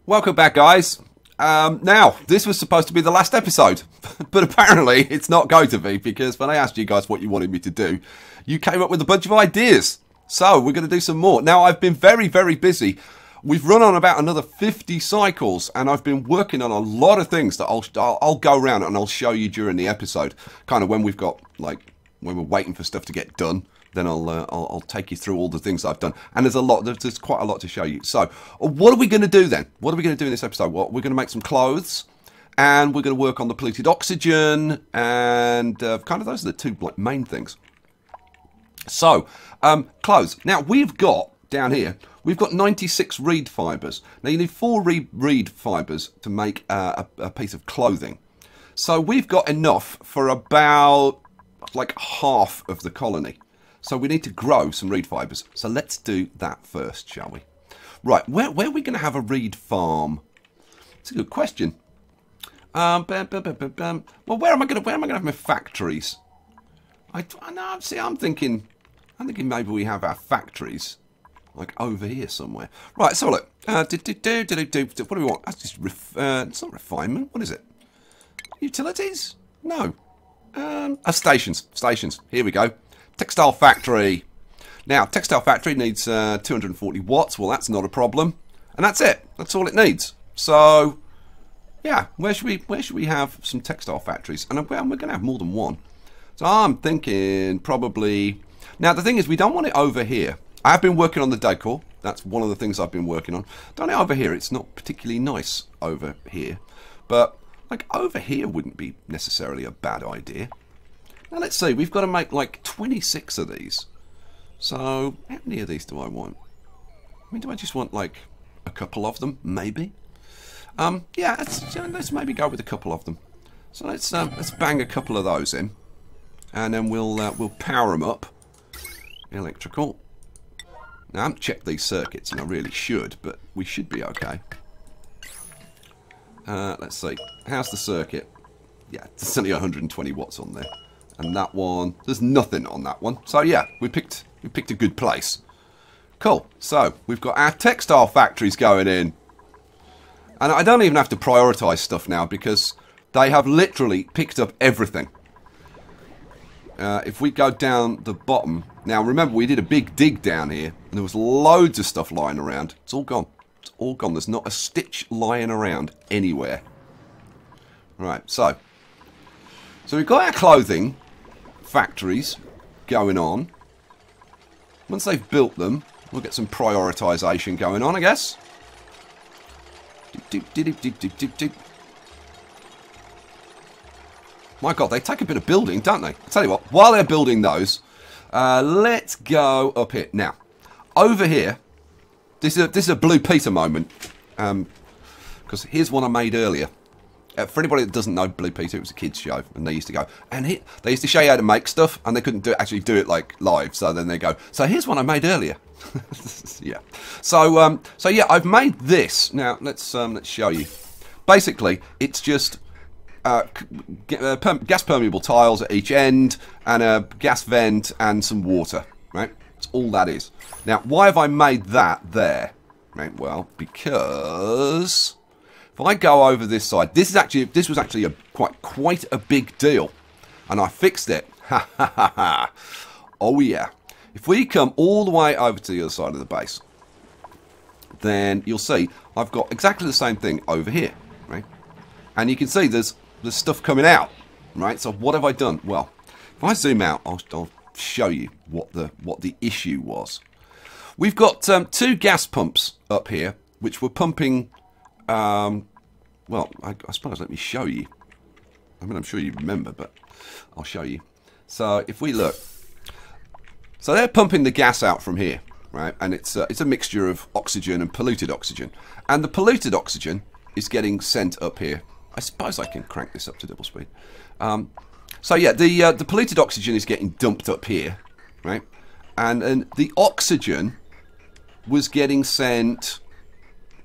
Welcome back, guys. Now, this was supposed to be the last episode, but apparently it's not going to be, because when I asked you guys what you wanted me to do, you came up with a bunch of ideas. So we're going to do some more. Now, I've been very, very busy. We've run on about another 50 cycles, and I've been working on a lot of things that I'll go around and I'll show you during the episode. Kind of when we've got, like, when we're waiting for stuff to get done. Then I'll take you through all the things I've done, and there's quite a lot to show you. So, what are we going to do then? What are we going to do in this episode? Well, we're going to make some clothes, and we're going to work on the polluted oxygen, and kind of those are the two main things. So, clothes. Now we've got down here, we've got 96 reed fibres. Now you need 4 reed fibres to make a piece of clothing. So we've got enough for about like half of the colony. So we need to grow some reed fibres. So let's do that first, shall we? Right, where are we going to have a reed farm? It's a good question. Well, where am I going to have my factories? I'm thinking maybe we have our factories like over here somewhere. Right, so look. What do we want? That's just it's not refinement. What is it? Utilities? No. Stations. Stations. Here we go. Textile Factory. Now, Textile Factory needs 240 watts. Well, that's not a problem. And that's it. That's all it needs. So, yeah, where should we have some textile factories? And we're going to have more than one. So I'm thinking probably... Now, the thing is, we don't want it over here. I have been working on the decor. That's one of the things I've been working on. Don't it over here. It's not particularly nice over here. But, like, over here wouldn't be necessarily a bad idea. Now let's see, we've got to make like 26 of these. So, how many of these do I want? I mean, do I just want like a couple of them? Maybe. Yeah, let's maybe go with a couple of them. So let's bang a couple of those in, and then we'll power them up. Electrical. Now I haven't checked these circuits, and I really should, but we should be okay. Let's see. How's the circuit? Yeah, there's only 120 watts on there. And that one, there's nothing on that one. So yeah, we picked a good place. Cool. So we've got our textile factories going in. And I don't even have to prioritise stuff now because they have literally picked up everything. If we go down the bottom, now remember we did a big dig down here and there was loads of stuff lying around. It's all gone. It's all gone. There's not a stitch lying around anywhere. Right, so we've got our clothing factories going on. Once they've built them, we'll get some prioritisation going on, I guess. My God, they take a bit of building, don't they? I'll tell you what, while they're building those, let's go up here. Now, over here, this is a Blue Peter moment, because here's one I made earlier. For anybody that doesn't know Blue Peter, it was a kids show, and they used to go, and they used to show you how to make stuff, and they couldn't actually do it like live, so then they go, so here's one I made earlier. Yeah. So yeah, I've made this. Now let's show you. Basically, it's just gas permeable tiles at each end, and a gas vent and some water. Right. That's all that is. Now, why have I made that there? Right. Well, because if I go over this side, this was actually quite a big deal, and I fixed it. Ha ha ha ha! Oh yeah! If we come all the way over to the other side of the base, then you'll see I've got exactly the same thing over here, right? And you can see there's stuff coming out, right? So what have I done? Well, if I zoom out, I'll show you what the issue was. We've got 2 gas pumps up here, which were pumping. Well, I suppose let me show you. I mean, I'm sure you remember, but I'll show you. So if we look, so they're pumping the gas out from here, right? And it's a mixture of oxygen and polluted oxygen. And the polluted oxygen is getting sent up here. I suppose I can crank this up to double speed. So yeah, the polluted oxygen is getting dumped up here, right? And the oxygen was getting sent.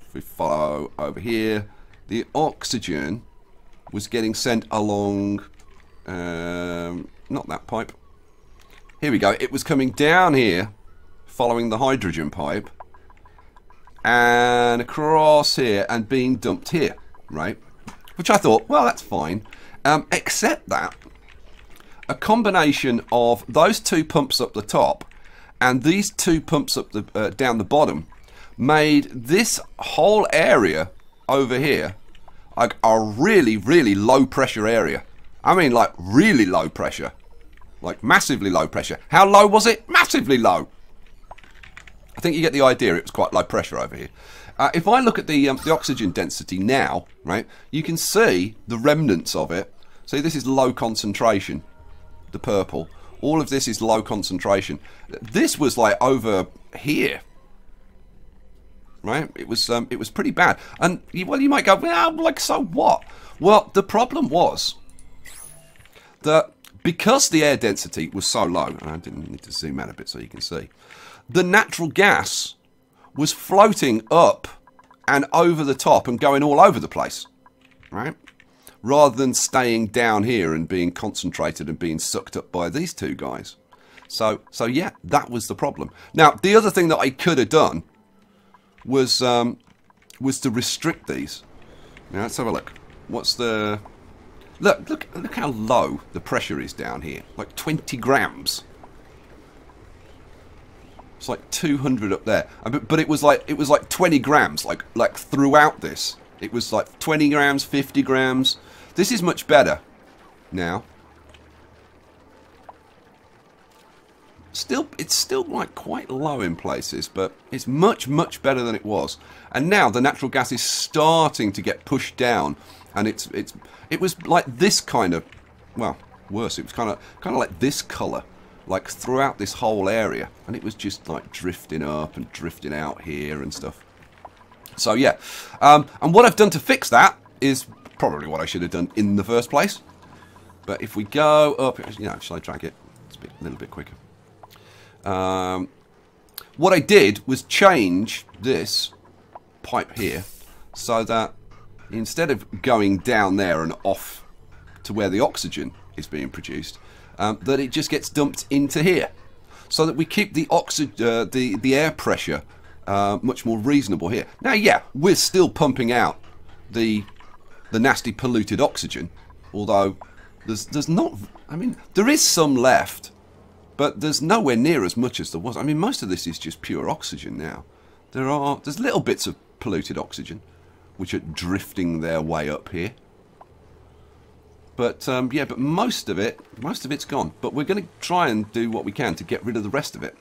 If we follow over here, the oxygen was getting sent along. Not that pipe. Here we go. It was coming down here following the hydrogen pipe, and across here, and being dumped here, right? Which I thought, well, that's fine. Except that a combination of those two pumps up the top and these two pumps up the down the bottom made this whole area over here like a really, really low pressure area. I mean, like really low pressure, like massively low pressure. How low was it? Massively low. I think you get the idea. It was quite low pressure over here. If I look at the oxygen density now, right, you can see the remnants of it. See, this is low concentration, the purple. All of this is low concentration. This was like over here, right? It was pretty bad. And well, you might go, well, like, so what? Well, the problem was that because the air density was so low, and I didn't need to zoom out a bit so you can see, the natural gas was floating up and over the top and going all over the place, right? Rather than staying down here and being concentrated and being sucked up by these two guys. So yeah, that was the problem. Now, the other thing that I could have done was to restrict these. Now, let's have a look. What's the... Look how low the pressure is down here. Like 20 grams. It's like 200 up there, but it was like 20 grams, like throughout this. It was like 20 grams, 50 grams. This is much better now. It's still like quite low in places, but it's much better than it was. And now the natural gas is starting to get pushed down, and it was like this kind of, well, worse. It was kind of like this colour. Like throughout this whole area, and it was just like drifting up and drifting out here and stuff. So yeah, and what I've done to fix that is probably what I should have done in the first place. But if we go up, you know, shall I drag it? It's a little bit quicker. What I did was change this pipe here so that instead of going down there and off to where the oxygen is being produced, that it just gets dumped into here, so that we keep the the air pressure much more reasonable here. Now, yeah, we're still pumping out the nasty polluted oxygen, although there's not. I mean, there is some left, but there's nowhere near as much as there was. I mean, most of this is just pure oxygen now. There's little bits of polluted oxygen which are drifting their way up here. But yeah, but most of it's gone. But we're going to try and do what we can to get rid of the rest of it.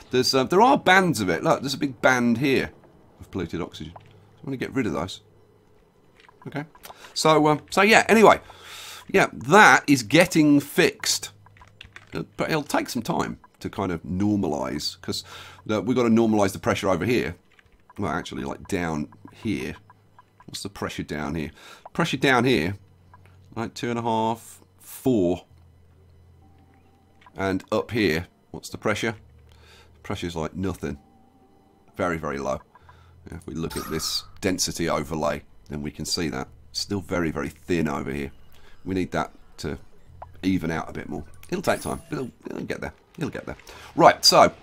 There are bands of it. Look, there's a big band here of polluted oxygen. I'm going to get rid of those. Okay. So yeah. Anyway, yeah, that is getting fixed. But it'll take some time to kind of normalise, because we've got to normalise the pressure over here. Well, actually, like down here. What's the pressure down here? Pressure down here. Like 2.5, 4, and up here, what's the pressure? The pressure's like nothing. Very low. Yeah, if we look at this density overlay, then we can see that. Still very thin over here. We need that to even out a bit more. It'll take time, but it'll get there. It'll get there. Right, so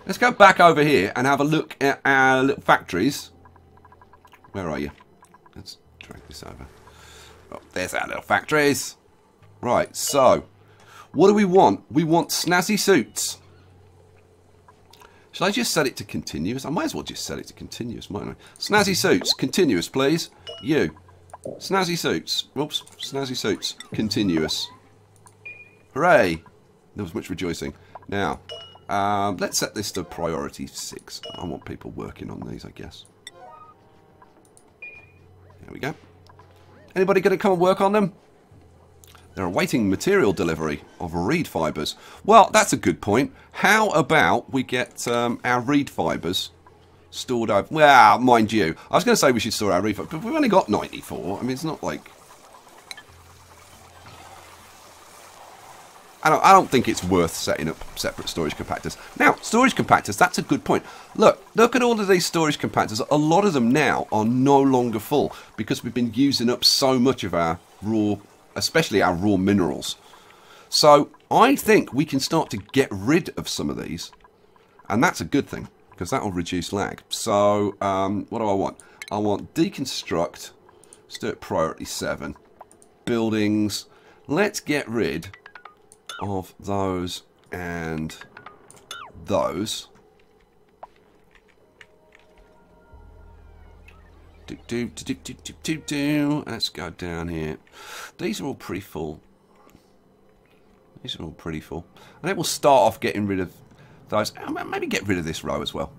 let's go back over here and have a look at our little factories. Where are you? Let's drag this over. Oh, there's our little factories. Right, so what do we want? We want snazzy suits. Should I just set it to continuous? I might as well just set it to continuous, mightn't I? Snazzy suits, continuous, please. You. Snazzy suits. Oops, snazzy suits, continuous. Hooray! There was much rejoicing. Now, let's set this to priority 6. I want people working on these, I guess. There we go. Anybody going to come and work on them? They're awaiting material delivery of reed fibres. Well, that's a good point. How about we get our reed fibres stored over... Well, mind you, I was going to say we should store our reed fibres, but we've only got 94. I mean, it's not like... I don't think it's worth setting up separate storage compactors. Now, storage compactors, that's a good point. Look at all of these storage compactors. A lot of them now are no longer full because we've been using up so much of our raw, especially our raw minerals. So I think we can start to get rid of some of these And that's a good thing, because that will reduce lag. So, what do I want? I want deconstruct. Let's do it priority 7. Buildings. Let's get rid of those and those. Let's go down here. These are all pretty full. These are all pretty full. And then we'll start off getting rid of those. Maybe get rid of this row as well.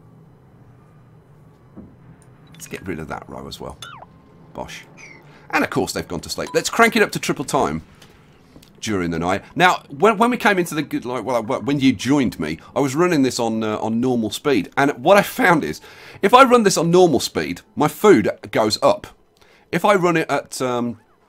Let's get rid of that row as well. Bosh. And of course they've gone to sleep. Let's crank it up to triple time during the night. Now, when we came into the when you joined me, I was running this on normal speed, and what I found is, if I run this on normal speed, my food goes up. If I run it at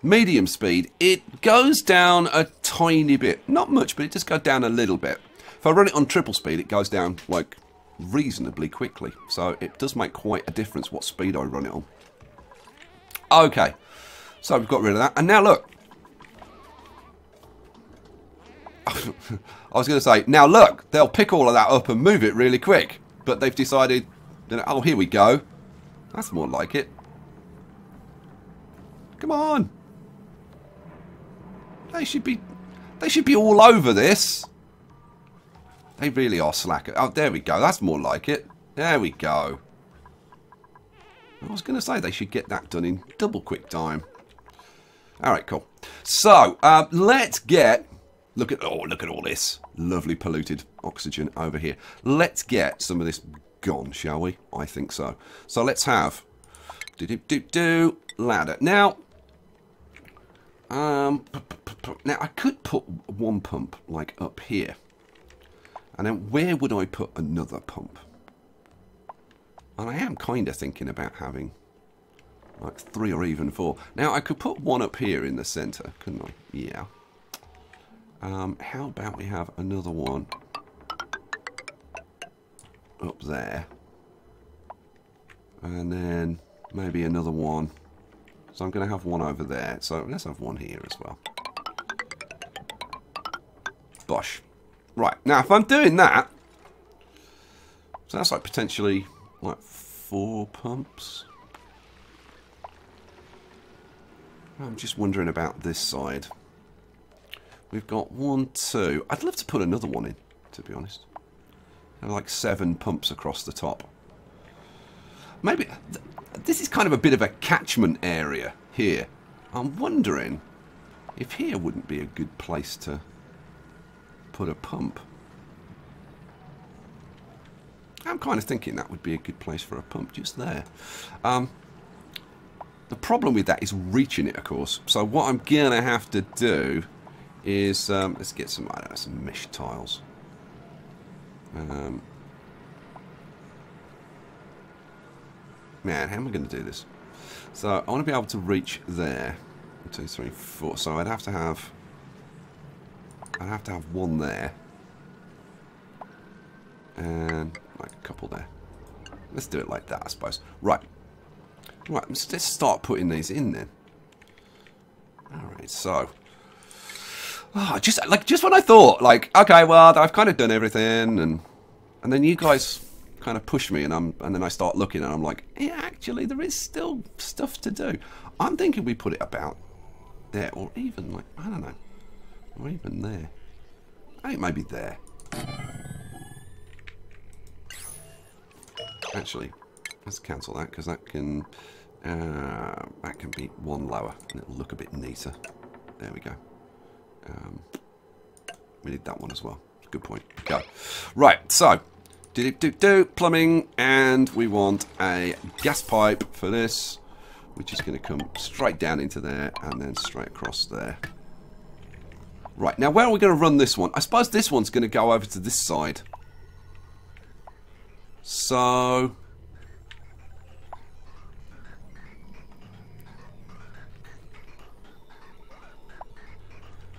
medium speed, it goes down a tiny bit, not much, but it just goes down a little bit. If I run it on triple speed, it goes down like reasonably quickly. So it does make quite a difference what speed I run it on. Okay, so we've got rid of that, and now look. I was going to say, now look, they'll pick all of that up and move it really quick. But they've decided, oh, here we go. That's more like it. Come on. They should be all over this. They really are slacker. Oh, there we go. That's more like it. There we go. I was going to say they should get that done in double quick time. All right, cool. So, let's get... Look at all this lovely polluted oxygen over here. Let's get some of this gone, shall we? I think so. So let's have ladder. Now I could put one pump like up here, and then where would I put another pump? And I am kind of thinking about having like 3 or even 4. Now I could put one up here in the center, couldn't I? Yeah. How about we have another one up there, and then maybe another one. So I'm going to have one over there. So let's have one here as well. Bosh. Right, now if I'm doing that, so that's like potentially like 4 pumps. I'm just wondering about this side. We've got 1, 2. I'd love to put another one in, to be honest. Have like 7 pumps across the top. Maybe this is kind of a bit of a catchment area here. I'm wondering if here wouldn't be a good place to put a pump. I'm kind of thinking that would be a good place for a pump, just there. The problem with that is reaching it, of course. So what I'm gonna have to do is let's get some, I don't know, some mesh tiles. Man, how am I going to do this? So I want to be able to reach there. 1, 2, 3, 4. So I'd have to have one there, and like a couple there. Let's do it like that, I suppose. Right. Let's start putting these in then. All right. So. Oh, just when I thought, like, okay, well, I've kind of done everything, and then you guys kind of push me, and then I start looking, and I'm like, yeah, actually, there is still stuff to do. I'm thinking we put it about there, or even like, I don't know, or even there. I think maybe there. Actually, let's cancel that because that can be 1 lower, and it'll look a bit neater. There we go. We need that one as well. Good point. Go. Right, so plumbing, and we want a gas pipe for this, which is going to come straight down into there and then straight across there. Right, now where are we going to run this one? I suppose this one's going to go over to this side. So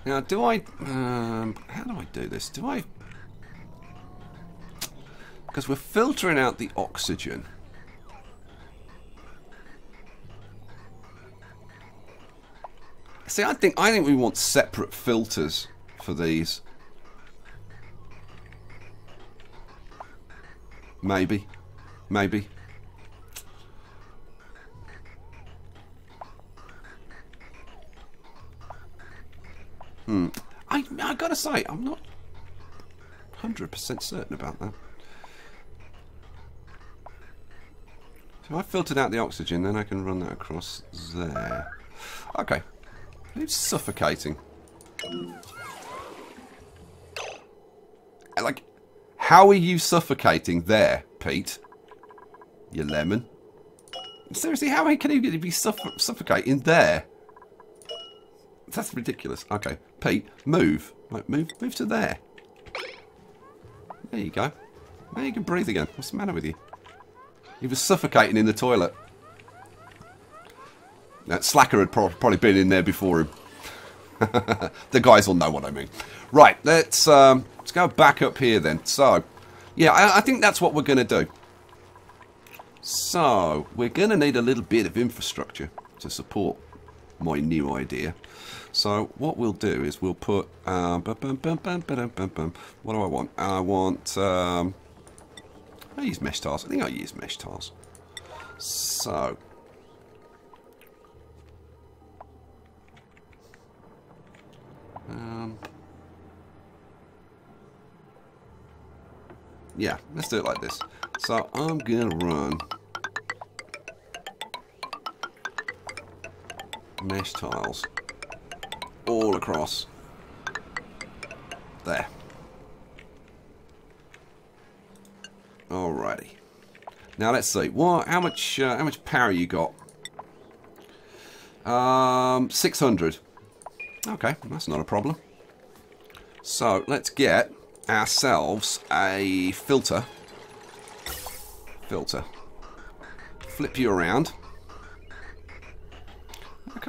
now, do I, how do I do this? Do I, because we're filtering out the oxygen. See, I think we want separate filters for these. Maybe. Maybe. I gotta say, I'm not 100% certain about that. So I filtered out the oxygen, then I can run that across there. Okay. It's suffocating. Like, how are you suffocating there, Pete? You lemon. Seriously, how can you be suffocating there? That's ridiculous. Okay, Pete, move. Like, move to there. There you go. Now you can breathe again. What's the matter with you? He was suffocating in the toilet. That slacker had probably been in there before him. The guys will know what I mean. Right, let's go back up here then. So, yeah, I think that's what we're going to do. So, we're going to need a little bit of infrastructure to support my new idea. So, what we'll do is we'll put... what do I want? I want... I use mesh tiles. I think I use mesh tiles. So... yeah, let's do it like this. So I'm gonna run mesh tiles all across there. Alrighty. Now let's see. What? How much power you got? 600. Okay, that's not a problem. So let's get ourselves a filter. Flip you around. I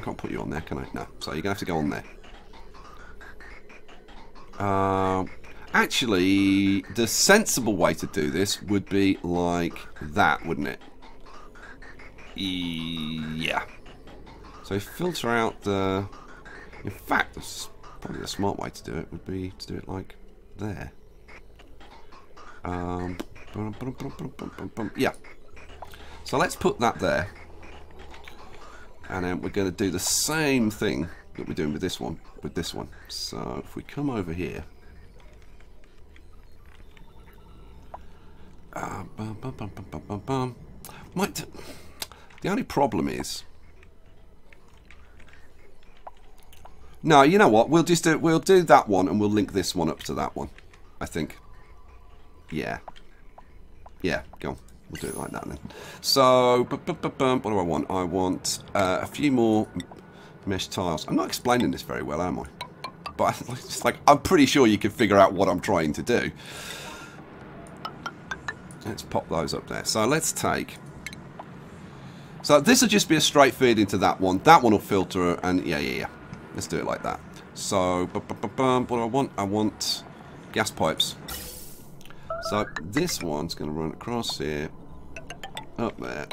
can't put you on there, can I? No. So you're gonna have to go on there. Actually, the sensible way to do this would be like that, wouldn't it? Yeah. So filter out the... In fact, probably the smart way to do it would be to do it like there. Yeah. So let's put that there. And then we're going to do the same thing that we're doing with this one. So if we come over here. The only problem is... No, you know what? We'll do that one and we'll link this one up to that one. I think. Yeah. Yeah, go on. We'll do it like that then. So, what do I want? I want a few more mesh tiles. I'm not explaining this very well, am I? But it's like, I'm pretty sure you can figure out what I'm trying to do. Let's pop those up there. So let's take... So this will just be a straight feed into that one. That one will filter and yeah. Let's do it like that. So, what do I want? I want gas pipes. So this one's going to run across here, up there,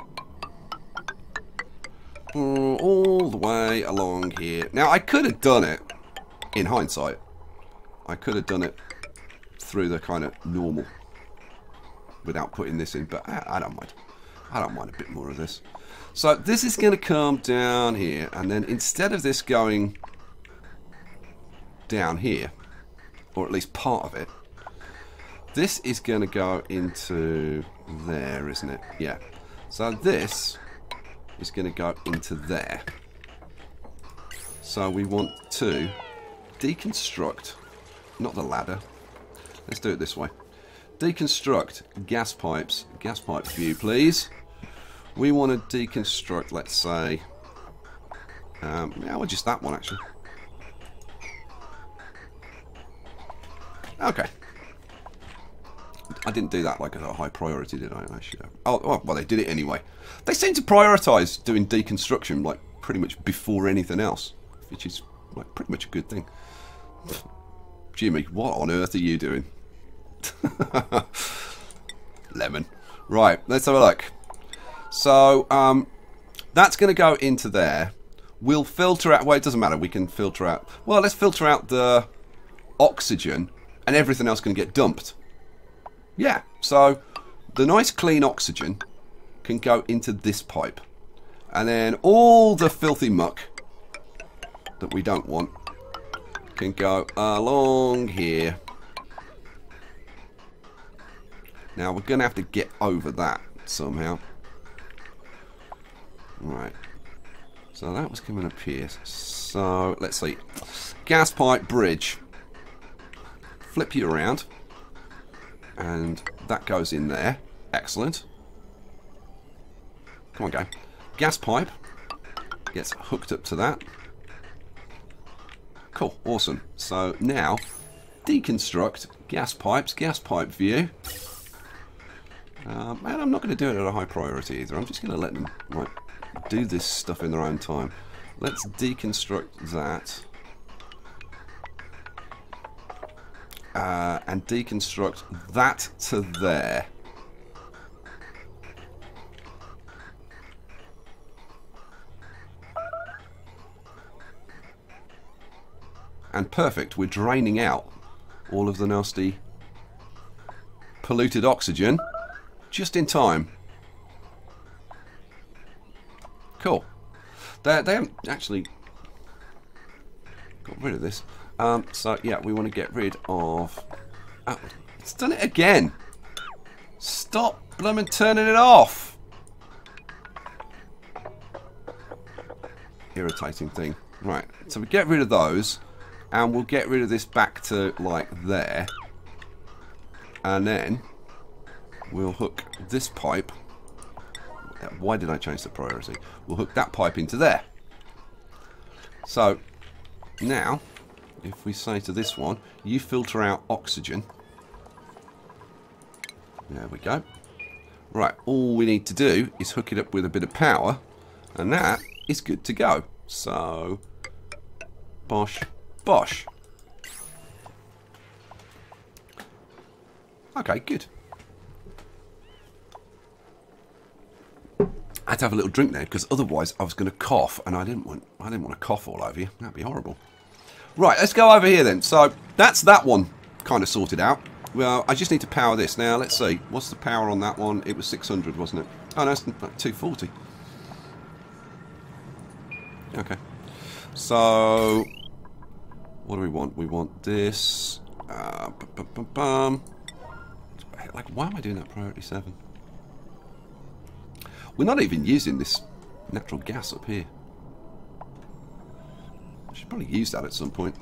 all the way along here. Now I could have done it, in hindsight, I could have done it through the kind of normal, without putting this in, but I don't mind. I don't mind a bit more of this. So this is going to come down here, and then instead of this going down here, or at least part of it, this is going to go into there, isn't it? Yeah. So this is going to go into there. So we want to deconstruct, not the ladder. Let's do it this way. Deconstruct gas pipes. Gas pipe view, please. We want to deconstruct, let's say, yeah, well, just that one actually. Okay. I didn't do that like a high priority, did I? I should have. Oh, well, they did it anyway. They seem to prioritise doing deconstruction like pretty much before anything else, which is like pretty much a good thing. Jimmy, what on earth are you doing? Lemon. Right, let's have a look. So, that's going to go into there. We'll filter out... Well, it doesn't matter. We can filter out... Well, let's filter out the oxygen, and everything else can get dumped. Yeah, so the nice clean oxygen can go into this pipe. And then all the filthy muck that we don't want can go along here. Now we're going to have to get over that somehow. Right. So that was coming up here. So let's see. Gas pipe bridge. Flip you around. And that goes in there. Excellent. Come on, go. Gas pipe gets hooked up to that. Cool, awesome. So now, deconstruct gas pipes, gas pipe view. And I'm not going to do it at a high priority either. I'm just going to let them do this stuff in their own time. Let's deconstruct that. And deconstruct that to there. And perfect, we're draining out all of the nasty polluted oxygen just in time. Cool. They haven't actually got rid of this. So yeah, we want to get rid of... Oh, it's done it again. Stop blooming turning it off. Irritating thing. Right, so we get rid of those. And we'll get rid of this back to, like, there. And then we'll hook this pipe. Why did I change the priority? We'll hook that pipe into there. So, now, if we say to this one, you filter out oxygen. There we go. Right, all we need to do is hook it up with a bit of power. And that is good to go. So, bosh. Bosh. Okay, good. I had to have a little drink there because otherwise I was going to cough, and I didn't want to cough all over you. That'd be horrible. Right, let's go over here then. So that's that one kind of sorted out. Well, I just need to power this now. Let's see. What's the power on that one? It was 600, wasn't it? Oh no, it's like 240. Okay. So. What do we want? We want this. Like, why am I doing that priority 7? We're not even using this natural gas up here. I should probably use that at some point.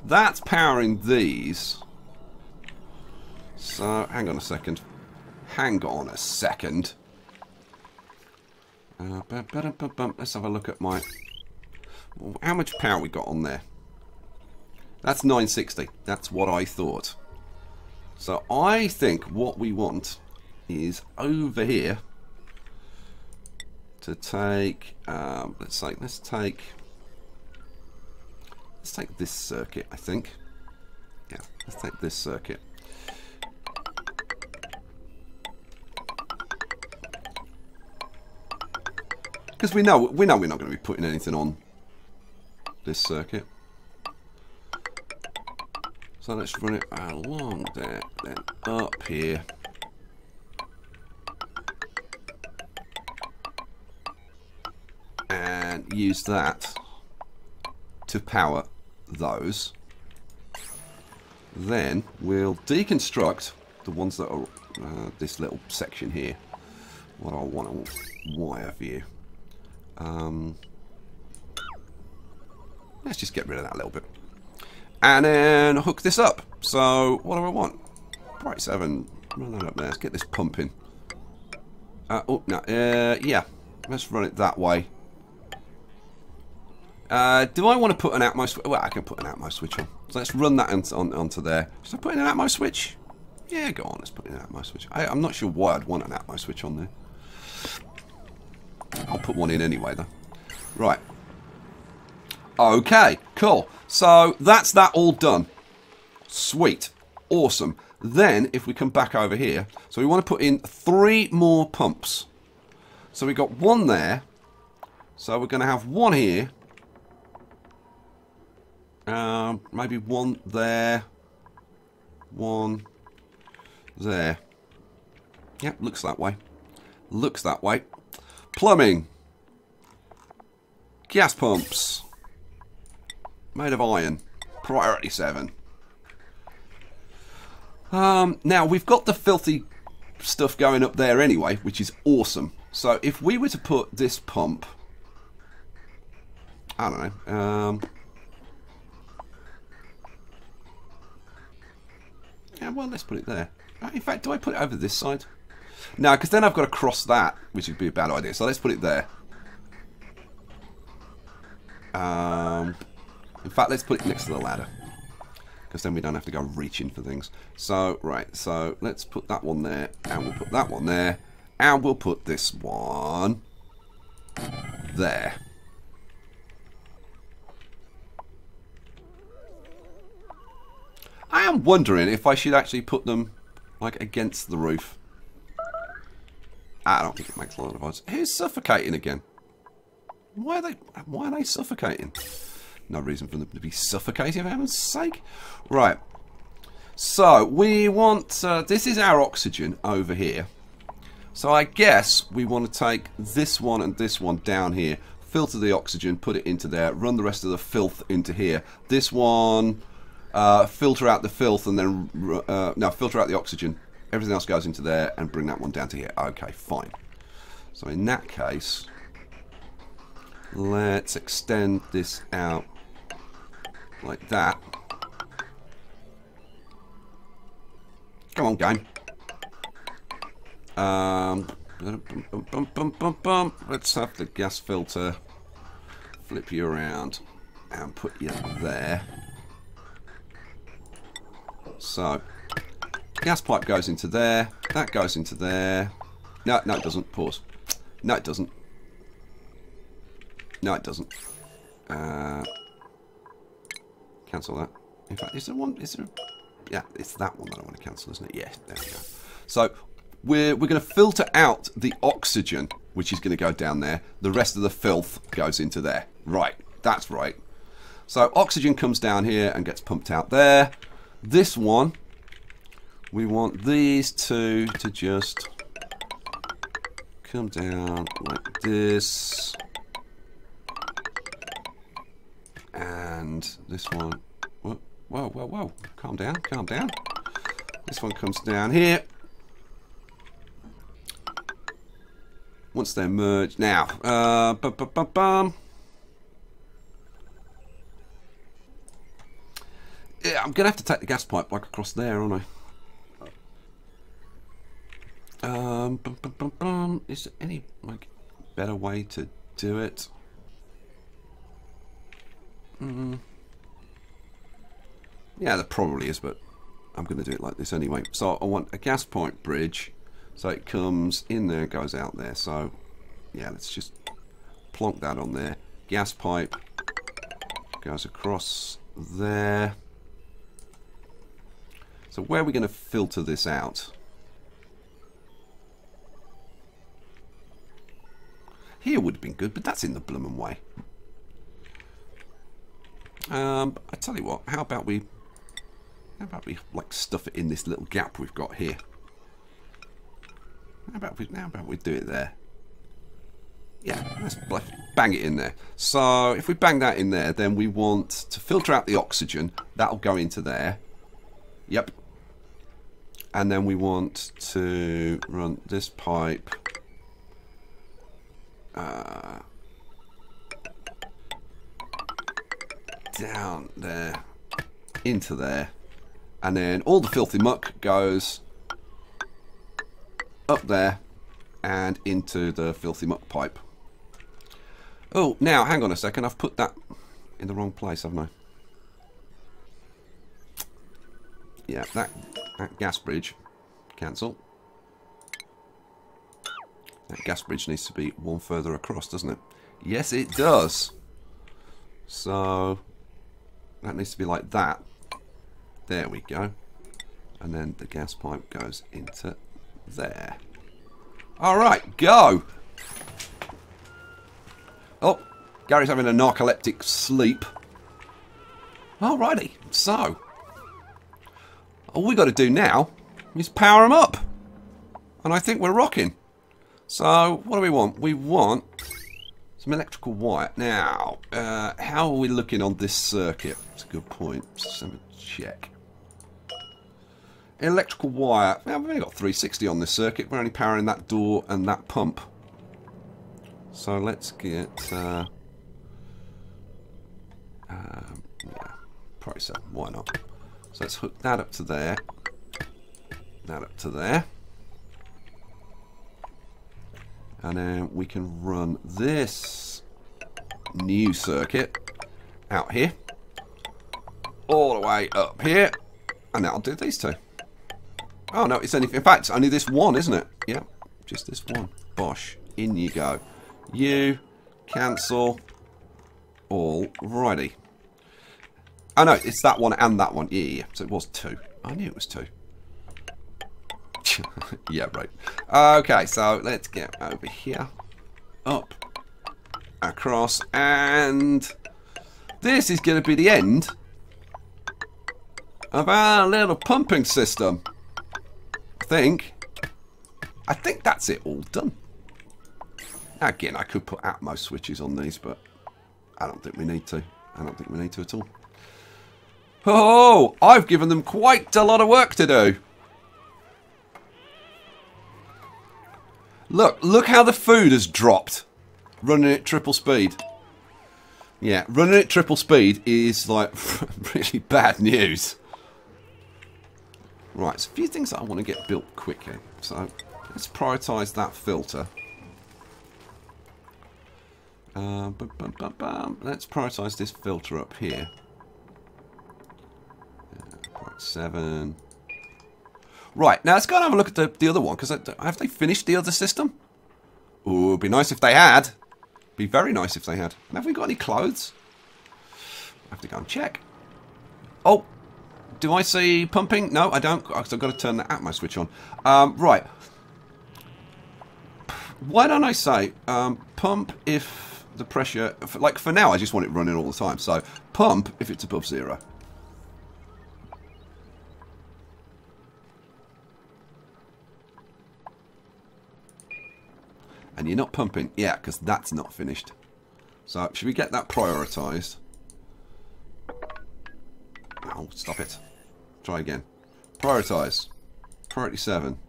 That's powering these. So, hang on a second. Hang on a second. Let's have a look at my... How much power we got on there? That's 960. That's what I thought. So I think what we want is over here to take. Let's take this circuit. I think. Yeah, let's take this circuit. Because we know we're not going to be putting anything on this circuit. So let's run it along there, then up here. And use that to power those. Then we'll deconstruct the ones that are this little section here. What I want a wire view. Let's just get rid of that a little bit. And then hook this up. So, what do I want? Bright 7. Run that up there. Let's get this pumping. Oh, no. Yeah. Let's run it that way. Do I want to put an Atmo switch? Well, I can put an Atmo switch on. So let's run that onto there. Should I put in an Atmo switch? Yeah, go on. Let's put in an Atmo switch. I'm not sure why I'd want an Atmo switch on there. I'll put one in anyway, though. Right. Okay, cool. So that's that all done. Sweet. Awesome. Then, if we come back over here, so we want to put in 3 more pumps. So we got one there. So we're going to have one here. Maybe one there. One there. Yep, looks that way. Looks that way. Plumbing. Gas pumps. Made of iron. Priority 7. Now, we've got the filthy stuff going up there anyway, which is awesome. So, if we were to put this pump... I don't know. Yeah, well, let's put it there. In fact, do I put it over this side? No, because then I've got to cross that, which would be a bad idea. So let's put it there. In fact, let's put it next to the ladder. Because then we don't have to go reaching for things. So, right, so let's put that one there. And we'll put that one there. And we'll put this one there. I am wondering if I should actually put them, like, against the roof. I don't think it makes a lot of odds. Who's suffocating again? Why are they suffocating? No reason for them to be suffocating, for heaven's sake. Right. So, we want... this is our oxygen over here. So, I guess we want to take this one and this one down here. Filter the oxygen, put it into there. Run the rest of the filth into here. This one... filter out the filth and then... no, filter out the oxygen. Everything else goes into there and bring that one down to here. Okay, fine. So in that case, let's extend this out like that. Come on, game. Let's have the gas filter flip you around and put you there. So, gas pipe goes into there. That goes into there. No, no, it doesn't. Pause. No, it doesn't. No, it doesn't. Cancel that. In fact, is there one? Is there? Yeah, it's that one that I want to cancel, isn't it? Yeah, there we go. So, we're going to filter out the oxygen, which is going to go down there. The rest of the filth goes into there. Right, that's right. So, oxygen comes down here and gets pumped out there. This one, we want these two to just come down like this. And this one, whoa, whoa, whoa, whoa, calm down, calm down. This one comes down here. Once they're merged, now, yeah, I'm going to have to take the gas pipe like across there, aren't I? Is there any like better way to do it? Yeah, there probably is, but I'm going to do it like this anyway. So I want a gas pipe bridge, so it comes in there, goes out there. So yeah, let's just plonk that on there. Gas pipe goes across there. So where are we going to filter this out? Here would have been good, but that's in the bloomin' way. I tell you what, how about we like stuff it in this little gap we've got here? How about we do it there? Yeah, let's bang it in there. So if we bang that in there, then we want to filter out the oxygen. That'll go into there. Yep. And then we want to run this pipe down there into there, and then all the filthy muck goes up there and into the filthy muck pipe. Oh, now hang on a second, I've put that in the wrong place, haven't I? Yeah, that gas bridge, cancel. That gas bridge needs to be one further across, doesn't it? Yes, it does. So that needs to be like that. There we go. And then the gas pipe goes into there. Alright, go! Oh, Gary's having a narcoleptic sleep. Alrighty, so all we got to do now is power them up. And I think we're rocking. So, what do we want? We want some electrical wire. Now, how are we looking on this circuit? That's a good point. Let's have a check. Electrical wire. Well, we've only got 360 on this circuit. We're only powering that door and that pump. So let's get... yeah, probably so. Why not? So let's hook that up to there. That up to there. And then we can run this new circuit out here. All the way up here. And that'll do these two. Oh no, it's only... In fact, it's only this one, isn't it? Yeah, just this one. Bosh. In you go. You. Cancel. Alrighty. Oh no, it's that one and that one. Yeah. So it was two. I knew it was two. Yeah, right. Okay, so let's get over here. Up. Across. And this is going to be the end of our little pumping system. I think that's it all done. Again, I could put Atmos switches on these, but I don't think we need to. I don't think we need to at all. Oh, I've given them quite a lot of work to do. Look how the food has dropped. Running at triple speed. Yeah, running at triple speed is like really bad news. Right, so a few things that I want to get built quicker. So let's prioritise that filter. Let's prioritise this filter up here. 0.7. Right, now let's go and have a look at the other one, because have they finished the other system? Ooh, it'd be nice if they had. Be very nice if they had. And have we got any clothes? I have to go and check. Oh, do I see pumping? No, I don't, because I've got to turn the Atmos switch on. Right. Why don't I say pump if the pressure... Like, for now, I just want it running all the time. So, pump if it's above 0. And you're not pumping. Yeah, because that's not finished. So, should we get that prioritised? Oh, stop it. Try again. Prioritise. Priority 7.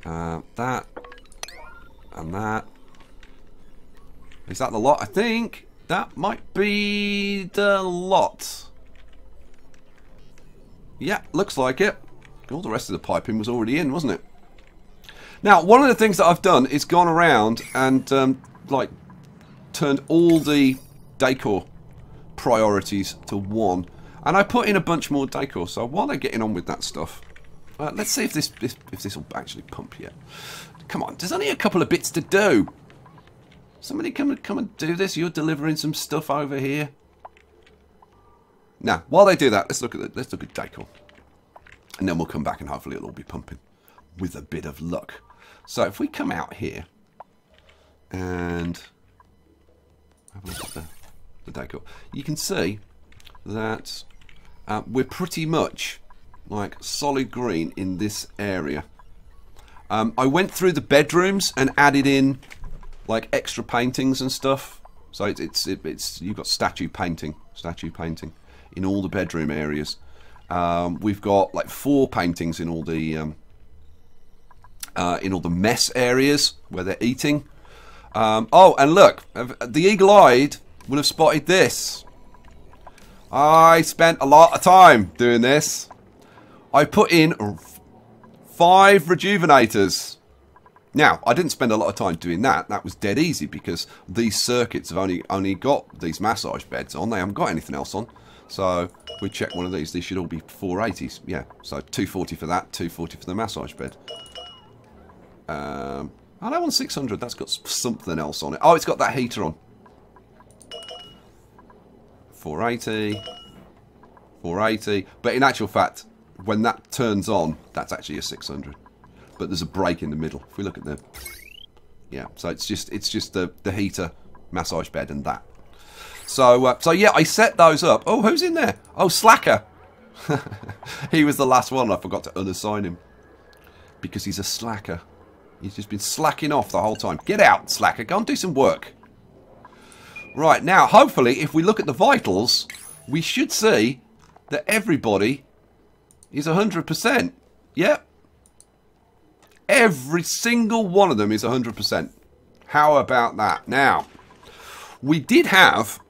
That. And that. Is that the lot? I think that might be the lot. Yeah, looks like it. All the rest of the piping was already in, wasn't it? Now, one of the things that I've done is gone around and like turned all the decor priorities to 1, and I put in a bunch more decor. So while they're getting on with that stuff, let's see if this will actually pump yet. Come on, there's only a couple of bits to do. Somebody come and do this. You're delivering some stuff over here. Now, while they do that, let's look at decor, and then we'll come back and hopefully it'll all be pumping with a bit of luck. So if we come out here and have a look at the decor, you can see that we're pretty much like solid green in this area. I went through the bedrooms and added in like extra paintings and stuff. So it's you've got statue painting in all the bedroom areas. We've got like 4 paintings in all the mess areas where they're eating. Oh, and look, the eagle-eyed would have spotted this. I spent a lot of time doing this. I put in 5 rejuvenators. Now, I didn't spend a lot of time doing that. That was dead easy because these circuits have only got these massage beds on. They haven't got anything else on. So, if we check one of these, should all be 480s. Yeah, so 240 for that, 240 for the massage bed. Oh, that one's 600. That's got something else on it. Oh, it's got that heater on. 480. 480. But in actual fact, when that turns on, that's actually a 600. But there's a break in the middle. If we look at the... Yeah, so it's just the heater, massage bed, and that. So, so yeah, I set those up. Oh, who's in there? Oh, Slacker. He was the last one. I forgot to unassign him. because he's a slacker. He's just been slacking off the whole time. Get out, slacker. Go and do some work. Right, now, hopefully, if we look at the vitals, we should see that everybody is 100%. Yep. Every single one of them is 100%. How about that? Now, we did have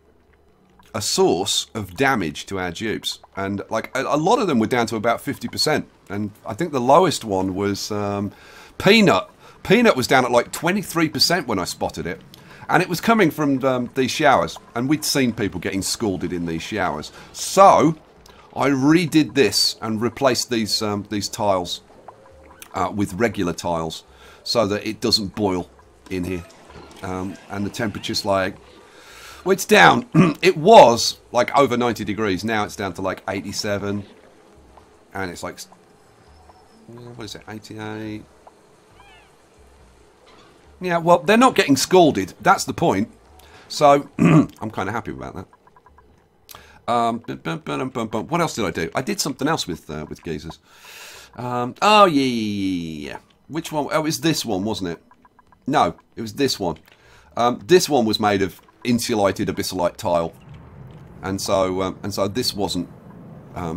a source of damage to our dupes. And, like, a lot of them were down to about 50%. And I think the lowest one was Peanut. Peanut was down at, like, 23% when I spotted it. And it was coming from these showers. And we'd seen people getting scalded in these showers. So I redid this and replaced these tiles with regular tiles so that it doesn't boil in here. And the temperature's like... Well, it's down. It was like over 90 degrees. Now it's down to like 87. And it's like... What is it? 88... Yeah, well, they're not getting scalded. That's the point. So, I'm kind of happy about that. What else did I do? I did something else with geezers. Oh, yeah. Which one? Oh, it was this one, wasn't it? No, it was this one. This one was made of insulated abyssalite tile. And so this wasn't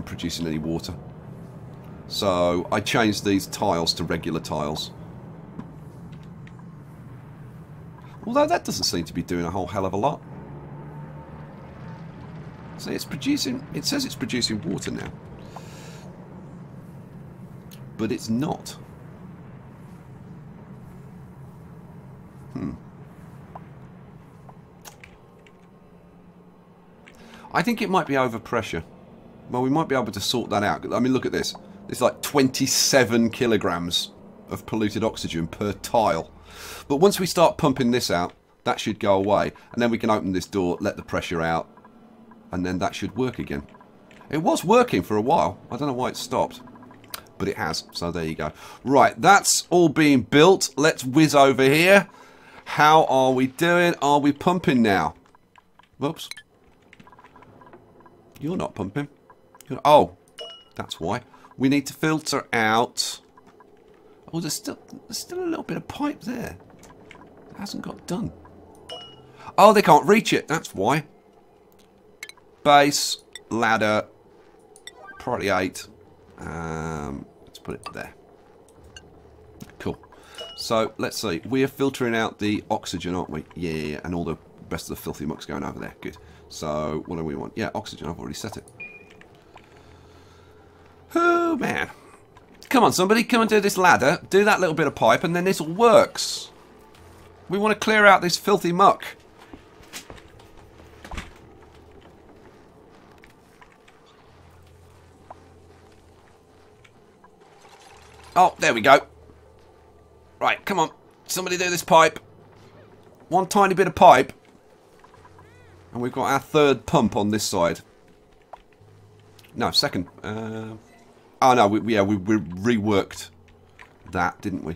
producing any water. So, I changed these tiles to regular tiles. Although that doesn't seem to be doing a whole hell of a lot. So it's producing... It says it's producing water now. But it's not. I think it might be overpressure. Well, we might be able to sort that out. I mean, look at this. It's like 27 kilograms of polluted oxygen per tile. But once we start pumping this out, that should go away. And then we can open this door, let the pressure out, and then that should work again. It was working for a while. I don't know why it stopped. But it has, so there you go. Right, that's all being built. Let's whiz over here. How are we doing? Are we pumping now? Whoops. You're not pumping. Oh, that's why. We need to filter out... Oh, there's still a little bit of pipe there. It hasn't got done. Oh, they can't reach it. That's why. Base, ladder, priority 8. Let's put it there. Cool. So, let's see. We're filtering out the oxygen, aren't we? Yeah, and all the rest of the filthy muck's going over there. Good. So, what do we want? Yeah, oxygen. I've already set it. Oh, man. Come on, somebody, come and do this ladder, do that little bit of pipe, and then this all works. We want to clear out this filthy muck. Oh, there we go. Right, come on. Somebody do this pipe. One tiny bit of pipe. And we've got our third pump on this side. No, second. Oh no, we reworked that, didn't we?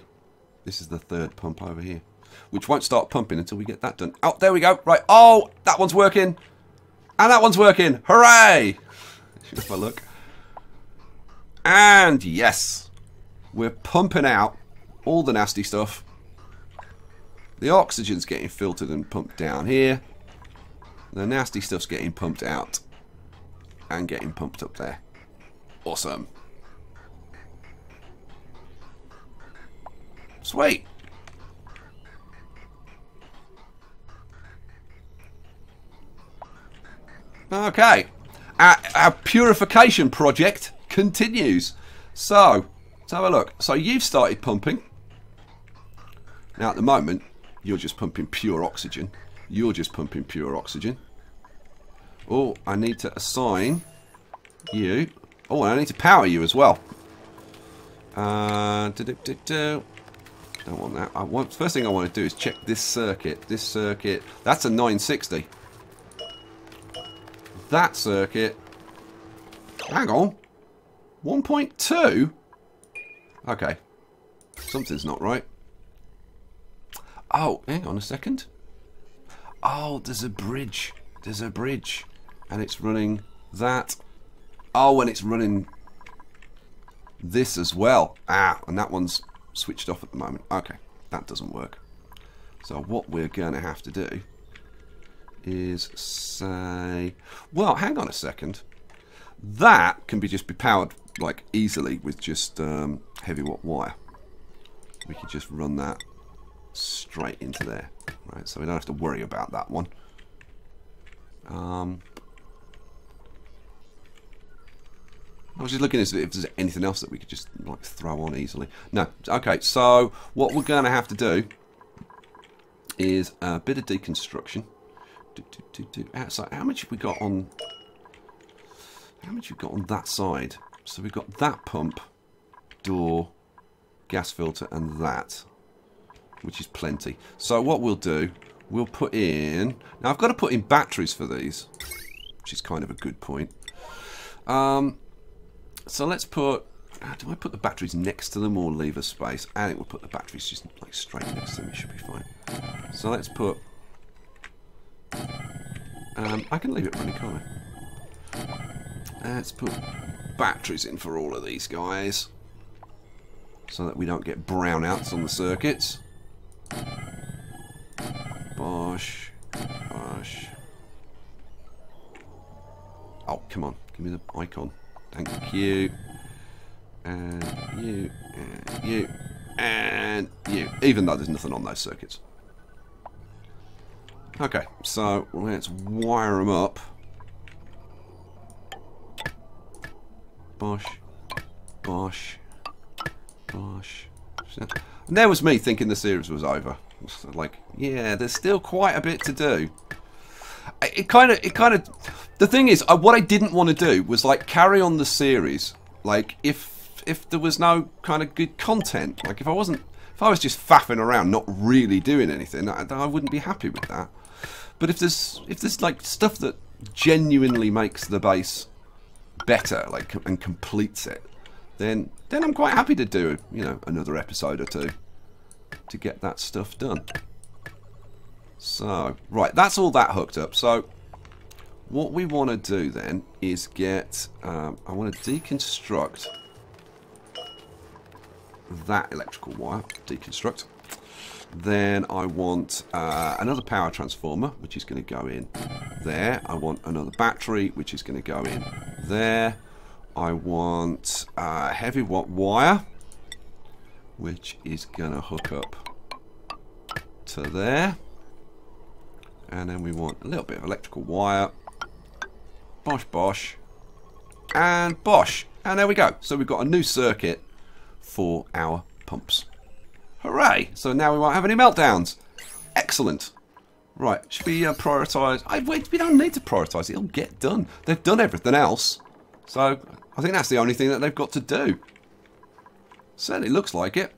This is the third pump over here, which won't start pumping until we get that done. Oh, there we go. Right. Oh, that one's working, and that one's working. Hooray! If I look, and yes, we're pumping out all the nasty stuff. The oxygen's getting filtered and pumped down here. The nasty stuff's getting pumped out and getting pumped up there. Awesome. Sweet. Okay. Our purification project continues. So, let's have a look. So you've started pumping. Now at the moment, you're just pumping pure oxygen. You're just pumping pure oxygen. Oh, I need to assign you. Oh, and I need to power you as well. Don't want that. First thing I want to do is check this circuit. This circuit, that's a 960. That circuit, hang on, 1.2? Okay, something's not right. Oh, hang on a second. Oh, there's a bridge. There's a bridge. And it's running that. Oh, and it's running this as well. Ah, and that one's switched off at the moment. Okay, that doesn't work. So what we're going to have to do is say, well, hang on a second. That can just be powered like easily with just heavy watt wire. We could just run that straight into there, right? So we don't have to worry about that one. I was just looking at if there's anything else that we could just like throw on easily. No. Okay, so what we're going to have to do is a bit of deconstruction. So how much have we got on? How much have we got on that side? So we've got that pump, door, gas filter, and that, which is plenty. So what we'll do, we'll put in. Now I've got to put in batteries for these, which is kind of a good point. So let's put. Do I put the batteries next to them or leave a space? I think we'll put the batteries just like straight next to them. It should be fine. So let's put. I can leave it running, can't I? Let's put batteries in for all of these guys, so that we don't get brownouts on the circuits. Bosh, bosh. Oh, come on, give me the icon. Thank you. And you, and you, and you. Even though there's nothing on those circuits. Okay, so let's wire them up. Bosh, bosh, bosh. And there was me thinking the series was over. Like, yeah, there's still quite a bit to do. It kind of. The thing is, what I didn't want to do was like carry on the series. Like, if there was no kind of good content, like if I was just faffing around, not really doing anything, I wouldn't be happy with that. But if there's like stuff that genuinely makes the base better, like, and completes it, then I'm quite happy to do, you know, another episode or two to get that stuff done. So, right, that's all that hooked up. So, what we want to do then is get, I want to deconstruct that electrical wire, deconstruct. Then I want another power transformer, which is going to go in there. I want another battery, which is going to go in there. I want heavy watt wire, which is going to hook up to there. And then we want a little bit of electrical wire. Bosh, bosh. And bosh. And there we go. So we've got a new circuit for our pumps. Hooray! So now we won't have any meltdowns. Excellent. Right, should we prioritise? We don't need to prioritise. It'll get done. They've done everything else. So I think that's the only thing that they've got to do. Certainly looks like it.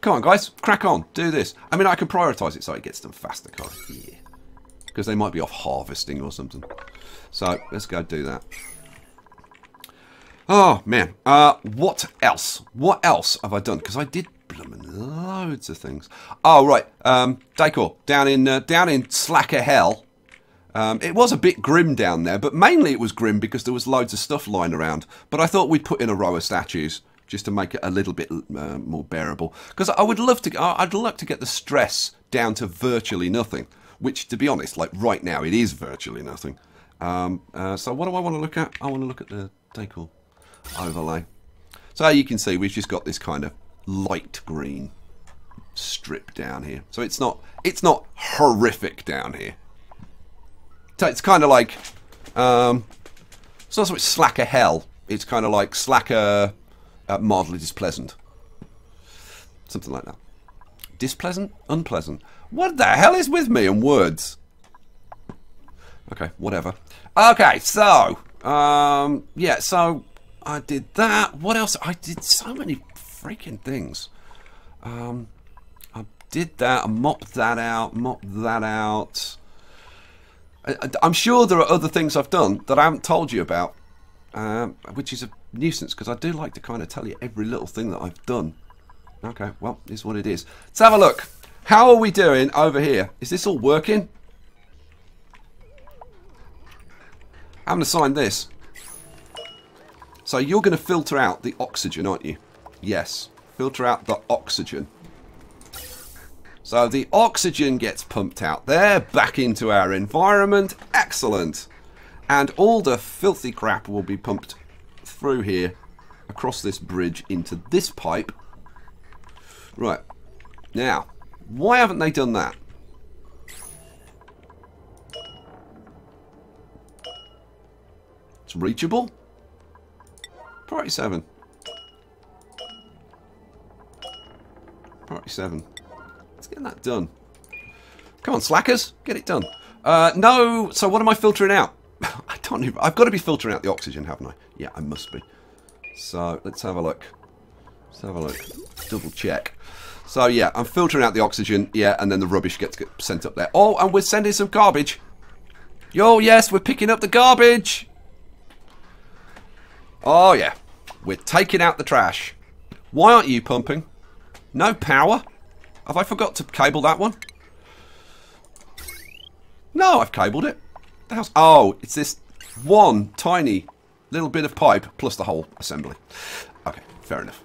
Come on, guys. Crack on. Do this. I mean, I can prioritise it so it gets done faster, can't I? Yeah. Because they might be off harvesting or something. So let's go do that. Oh, man. What else? What else have I done? Because I did blooming loads of things. Oh, right. Decor. Down in Slacker Hell. It was a bit grim down there, but mainly it was grim because there was loads of stuff lying around. But I thought we'd put in a row of statues just to make it a little bit more bearable. Because I would love to. I'd like to get the stress down to virtually nothing. Which, to be honest, like right now, it is virtually nothing. So what do I want to look at? I want to look at the decor overlay. So you can see we've just got this kind of light green strip down here. So it's not horrific down here. So it's kind of like it's not so much Slacker Hell. It's kind of like Slacker mildly displeasant. Something like that. Displeasant? Unpleasant. What the hell is with me and words? Okay, whatever. Okay, so yeah, so I did that. What else? I did so many freaking things. I did that. I mopped that out. I'm sure there are other things I've done that I haven't told you about, which is a nuisance because I do like to kind of tell you every little thing that I've done. Okay, well, this is what it is. Let's have a look. How are we doing over here? Is this all working? I haven't assigned this. So you're going to filter out the oxygen, aren't you? Yes. Filter out the oxygen. So the oxygen gets pumped out there, back into our environment. Excellent. And all the filthy crap will be pumped through here, across this bridge, into this pipe. Right. Now, why haven't they done that? It's reachable. Priority 7. Priority 7. Let's get that done. Come on, slackers. Get it done. No. So what am I filtering out? I don't even... I've got to be filtering out the oxygen, haven't I? Yeah, I must be. So, let's have a look. Let's have a look. Double check. So, yeah, I'm filtering out the oxygen. Yeah, and then the rubbish gets sent up there. Oh, and we're sending some garbage. Oh, yes, we're picking up the garbage. Oh, yeah. We're taking out the trash. Why aren't you pumping? No power? Have I forgot to cable that one? No, I've cabled it. The hell's... Oh, it's this one tiny little bit of pipe plus the whole assembly. Okay, fair enough.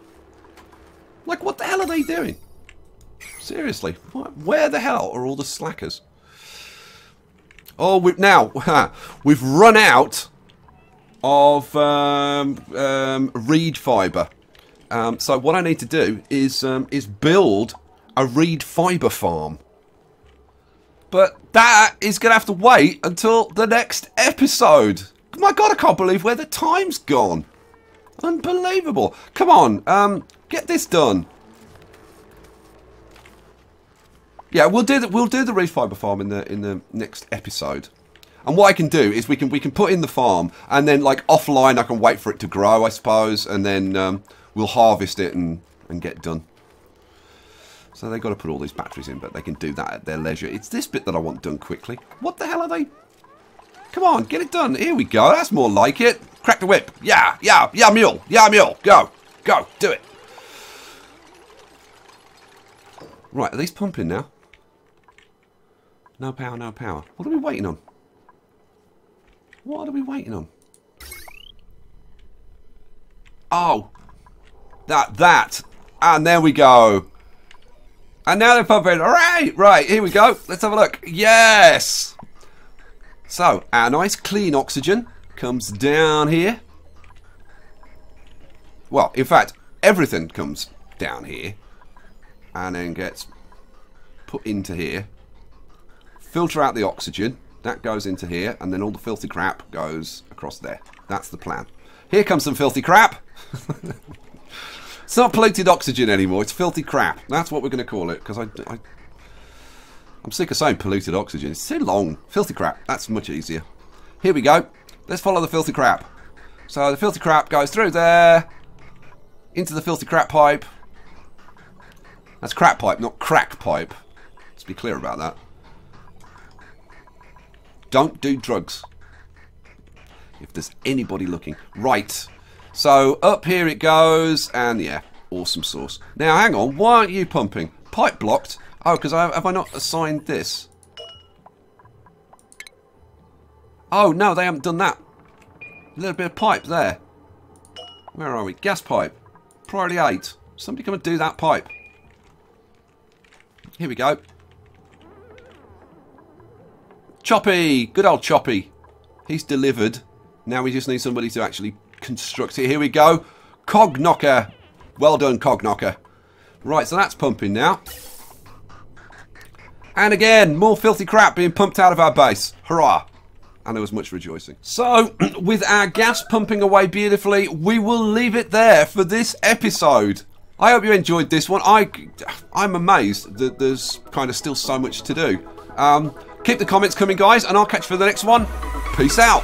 Like, what the hell are they doing? Seriously, where the hell are all the slackers? Oh, we've run out of reed fibre. So what I need to do is build a reed fibre farm. But that is going to have to wait until the next episode. My God, I can't believe where the time's gone. Unbelievable. Come on, get this done. Yeah, we'll do the reed fibre farm in the next episode. And what I can do is we can put in the farm, and then like offline I can wait for it to grow, I suppose, and then we'll harvest it and get done. So they've got to put all these batteries in, but they can do that at their leisure. It's this bit that I want done quickly. What the hell are they? Come on, get it done. Here we go. That's more like it. Crack the whip. Yeah, mule. Yeah, mule. Go. Go. Do it. Right, are these pumping now? No power, no power. What are we waiting on? What are we waiting on? Oh. That. And there we go. And now they're pumping. All right, right, here we go. Let's have a look. Yes. So, our nice clean oxygen comes down here. Well, in fact, everything comes down here. And then gets put into here. Filter out the oxygen. That goes into here. And then all the filthy crap goes across there. That's the plan. Here comes some filthy crap. It's not polluted oxygen anymore, it's filthy crap. That's what we're going to call it, because I'm sick of saying polluted oxygen. It's too long. Filthy crap, that's much easier. Here we go. Let's follow the filthy crap. So the filthy crap goes through there, into the filthy crap pipe. That's crap pipe, not crack pipe. Let's be clear about that. Don't do drugs. If there's anybody looking. Right. So, up here it goes, and yeah, awesome sauce. Now, hang on, why aren't you pumping? Pipe blocked? Oh, because have I not assigned this? Oh, no, they haven't done that. A little bit of pipe there. Where are we? Gas pipe. Priority 8. Somebody come and do that pipe. Here we go. Choppy! Good old Choppy. He's delivered. Now we just need somebody to actually construct it. Here we go. Cog knocker. Well done, cog knocker. Right, so that's pumping now. And again, more filthy crap being pumped out of our base. Hurrah. And there was much rejoicing. So, with our gas pumping away beautifully, we will leave it there for this episode. I hope you enjoyed this one. I'm amazed that there's kind of still so much to do. Keep the comments coming, guys, and I'll catch you for the next one. Peace out.